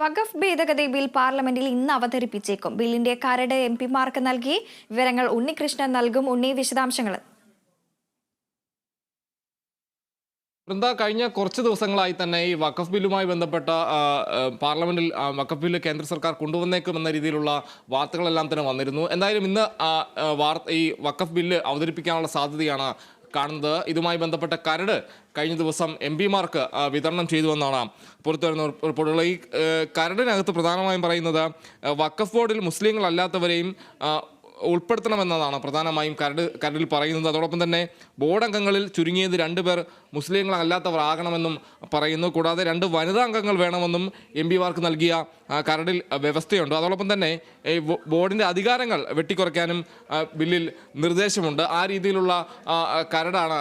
വഖഫ് ഭേദഗതി ബിൽ പാർലമെന്റിൽ ഇന്ന് അവതരിപ്പിച്ചേക്കും. ബില്ലിന്റെ കരട് എംപിമാർക്ക് നൽകി. വിവരങ്ങൾ ഉണ്ണികൃഷ്ണൻ നൽകും. വിശദാംശങ്ങൾ. വൃന്ദ, കഴിഞ്ഞ കുറച്ച് ദിവസങ്ങളായി തന്നെ ഈ വഖഫ് ബില്ലുമായി ബന്ധപ്പെട്ട പാർലമെന്റിൽ വഖഫ് ബില്ല് കേന്ദ്ര സർക്കാർ കൊണ്ടുവന്നേക്കുമെന്ന രീതിയിലുള്ള വാർത്തകളെല്ലാം തന്നെ വന്നിരുന്നു. എന്തായാലും ഇന്ന് ഈ വഖഫ് ബില്ല് അവതരിപ്പിക്കാനുള്ള സാധ്യതയാണ് കാണുന്നത്. ഇതുമായി ബന്ധപ്പെട്ട കരട് കഴിഞ്ഞ ദിവസം എംപിമാർക്ക് വിതരണം ചെയ്തുവെന്നാണ് പുറത്തുവരുന്ന റിപ്പോർട്ടുകൾ. ഈ കരടിനകത്ത് പ്രധാനമായും പറയുന്നത് വഖഫ് ബോർഡിൽ മുസ്ലിങ്ങളല്ലാത്തവരെയും ഉൾപ്പെടുത്തണമെന്നതാണ് പ്രധാനമായും കരടിൽ പറയുന്നത്. അതോടൊപ്പം തന്നെ ബോർഡ് അംഗങ്ങളിൽ ചുരുങ്ങിയത് 2 പേർ മുസ്ലിങ്ങളല്ലാത്തവർ ആകണമെന്നും പറയുന്നു. കൂടാതെ 2 വനിതാ അംഗങ്ങൾ വേണമെന്നും എംപിമാർക്ക് നൽകിയ കരടിൽ വ്യവസ്ഥയുണ്ട്. അതോടൊപ്പം തന്നെ ബോർഡിൻ്റെ അധികാരങ്ങൾ വെട്ടിക്കുറയ്ക്കാനും ബില്ലിൽ നിർദ്ദേശമുണ്ട്. ആ രീതിയിലുള്ള കരടാണ്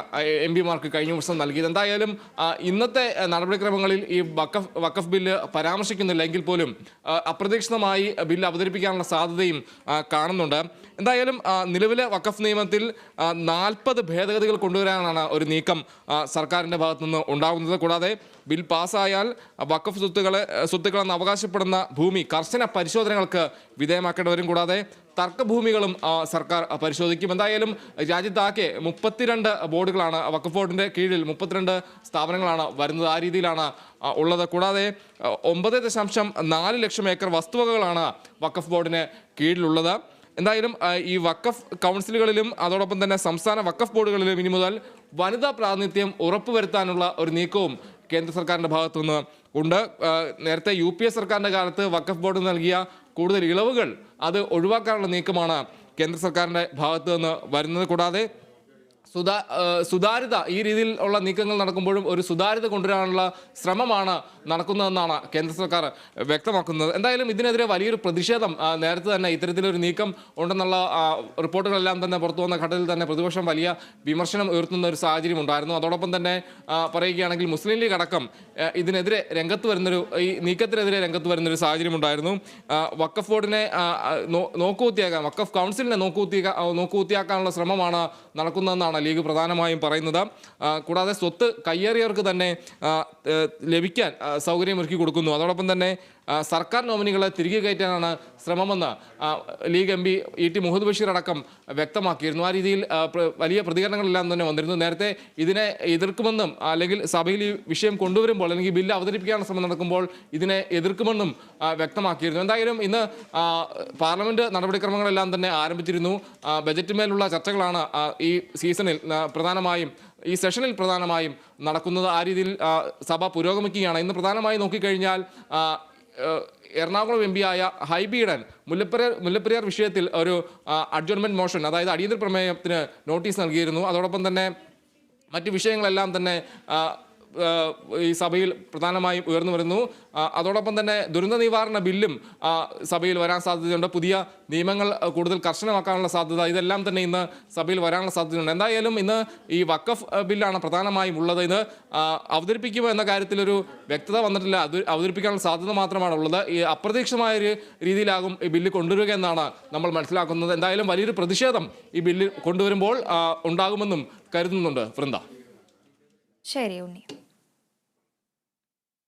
എംപിമാർക്ക് കഴിഞ്ഞ ദിവസം നൽകിയത്. എന്തായാലും ഇന്നത്തെ നടപടിക്രമങ്ങളിൽ ഈ വഖഫ് ബില്ല് പരാമർശിക്കുന്നില്ല എങ്കിൽ പോലും അപ്രതീക്ഷിതമായി ബില്ല് അവതരിപ്പിക്കാനുള്ള സാധ്യതയും കാണുന്നുണ്ട്. എന്തായാലും നിലവിലെ വഖഫ് നിയമത്തിൽ 40 ഭേദഗതികൾ കൊണ്ടുവരാനാണ് ഒരു നീക്കം സർക്കാരിൻ്റെ ഭാഗത്തുനിന്ന് ഉണ്ടാകുന്നത്. കൂടാതെ ബിൽ പാസ്സായാൽ വഖഫ് സ്വത്തുക്കളെന്ന് അവകാശപ്പെടുന്ന ഭൂമി കർശന പരിശോധനകൾക്ക് വിധേയമാക്കേണ്ടി വരും. കൂടാതെ തർക്കഭൂമികളും സർക്കാർ പരിശോധിക്കും. എന്തായാലും രാജ്യത്താകെ 32 ബോർഡുകളാണ് വഖഫ് ബോർഡിൻ്റെ കീഴിൽ 32 സ്ഥാപനങ്ങളാണ് വരുന്നത്. ആ രീതിയിലാണ് ഉള്ളത്. കൂടാതെ 9.4 ലക്ഷം ഏക്കർ വസ്തുവകകളാണ് വഖഫ് ബോർഡിന് കീഴിലുള്ളത്. എന്തായാലും ഈ വഖഫ് കൗൺസിലുകളിലും അതോടൊപ്പം തന്നെ സംസ്ഥാന വഖഫ് ബോർഡുകളിലും ഇനി മുതൽ വനിതാ പ്രാതിനിധ്യം ഉറപ്പുവരുത്താനുള്ള ഒരു നീക്കവും കേന്ദ്ര സർക്കാരിൻ്റെ ഭാഗത്തുനിന്ന് ഉണ്ട്. നേരത്തെ UPA സർക്കാരിൻ്റെ കാലത്ത് വഖഫ് ബോർഡ് നൽകിയ കൂടുതൽ ഇളവുകൾ അത് ഒഴിവാക്കാനുള്ള നീക്കമാണ് കേന്ദ്ര സർക്കാരിൻ്റെ ഭാഗത്തു നിന്ന് വരുന്നത്. കൂടാതെ സുതാര്യത ഈ രീതിയിലുള്ള നീക്കങ്ങൾ നടക്കുമ്പോഴും ഒരു സുതാര്യത കൊണ്ടുവരാനുള്ള ശ്രമമാണ് നടക്കുന്നതെന്നാണ് കേന്ദ്ര സർക്കാർ വ്യക്തമാക്കുന്നത്. എന്തായാലും ഇതിനെതിരെ വലിയൊരു പ്രതിഷേധം നേരത്തെ തന്നെ ഇത്തരത്തിലൊരു നീക്കം ഉണ്ടെന്നുള്ള റിപ്പോർട്ടുകളെല്ലാം തന്നെ പുറത്തു വന്ന ഘട്ടത്തിൽ തന്നെ പ്രതിപക്ഷം വലിയ വിമർശനം ഉയർത്തുന്ന ഒരു സാഹചര്യം ഉണ്ടായിരുന്നു. അതോടൊപ്പം തന്നെ പറയുകയാണെങ്കിൽ മുസ്ലിം ലീഗ് അടക്കം ഇതിനെതിരെ ഈ നീക്കത്തിനെതിരെ രംഗത്ത് വരുന്നൊരു സാഹചര്യം ഉണ്ടായിരുന്നു. വഖഫ് ബോർഡിനെ നോക്കുകുത്തിയാക്കാൻ, വഖഫ് കൗൺസിലിനെ നോക്കുകുത്തിയാക്കാനുള്ള ശ്രമമാണ് നടക്കുന്നതെന്നാണ് ലീഗ് പ്രധാനമായും പറയുന്നത്. കൂടാതെ സ്വത്ത് കയ്യേറിയവർക്ക് തന്നെ ലഭിക്കാൻ സൗകര്യമൊരുക്കി കൊടുക്കുന്നു. അതോടൊപ്പം തന്നെ സർക്കാർ നോമിനികളെ തിരികെ കയറ്റാനാണ് ശ്രമമെന്ന് League MP E.T. Muhammad Basheer അടക്കം വ്യക്തമാക്കിയിരുന്നു. ആ രീതിയിൽ വലിയ പ്രതികരണങ്ങളെല്ലാം തന്നെ വന്നിരുന്നു. നേരത്തെ ഇതിനെ എതിർക്കുമെന്നും അല്ലെങ്കിൽ സഭയിൽ ഈ വിഷയം കൊണ്ടുവരുമ്പോൾ അല്ലെങ്കിൽ ബില്ല് അവതരിപ്പിക്കാനുള്ള ശ്രമം നടക്കുമ്പോൾ ഇതിനെ എതിർക്കുമെന്നും വ്യക്തമാക്കിയിരുന്നു. എന്തായാലും ഇന്ന് പാർലമെന്റ് നടപടിക്രമങ്ങളെല്ലാം തന്നെ ആരംഭിച്ചിരുന്നു. ബജറ്റിന്മേലുള്ള ചർച്ചകളാണ് ഈ സെഷനിൽ പ്രധാനമായും നടക്കുന്നത്. ആ രീതിയിൽ സഭ പുരോഗമിക്കുകയാണ്. ഇന്ന് പ്രധാനമായി നോക്കിക്കഴിഞ്ഞാൽ എറണാകുളം MP ആയ ഹൈബി ഈഡൻ മുല്ലപ്പെരിയാർ വിഷയത്തിൽ ഒരു അഡ്ജോൺമെന്റ് മോഷൻ, അതായത് അടിയന്തര പ്രമേയത്തിന് നോട്ടീസ് നൽകിയിരുന്നു. അതോടൊപ്പം തന്നെ മറ്റു വിഷയങ്ങളെല്ലാം തന്നെ ഈ സഭയിൽ പ്രധാനമായും ഉയർന്നു വരുന്നു. അതോടൊപ്പം തന്നെ ദുരന്ത നിവാരണ ബില്ലും സഭയിൽ വരാൻ സാധ്യതയുണ്ട്. പുതിയ നിയമങ്ങൾ കൂടുതൽ കർശനമാക്കാനുള്ള സാധ്യത, ഇതെല്ലാം തന്നെ ഇന്ന് സഭയിൽ വരാനുള്ള സാധ്യതയുണ്ട്. എന്തായാലും ഇന്ന് ഈ വഖഫ് ബില്ലാണ് പ്രധാനമായും ഉള്ളത്. ഇത് അവതരിപ്പിക്കുമോ എന്ന കാര്യത്തിലൊരു വ്യക്തത വന്നിട്ടില്ല. അത് അവതരിപ്പിക്കാനുള്ള സാധ്യത മാത്രമാണ് ഉള്ളത്. ഈ അപ്രതീക്ഷിതമായൊരു രീതിയിലാകും ഈ ബില്ല് കൊണ്ടുവരിക എന്നാണ് നമ്മൾ മനസ്സിലാക്കുന്നത്. എന്തായാലും വലിയൊരു പ്രതിഷേധം ഈ ബില്ല് കൊണ്ടുവരുമ്പോൾ ഉണ്ടാകുമെന്നും കരുതുന്നുണ്ട് വൃന്ദ. ശരി ഉണ്ണി.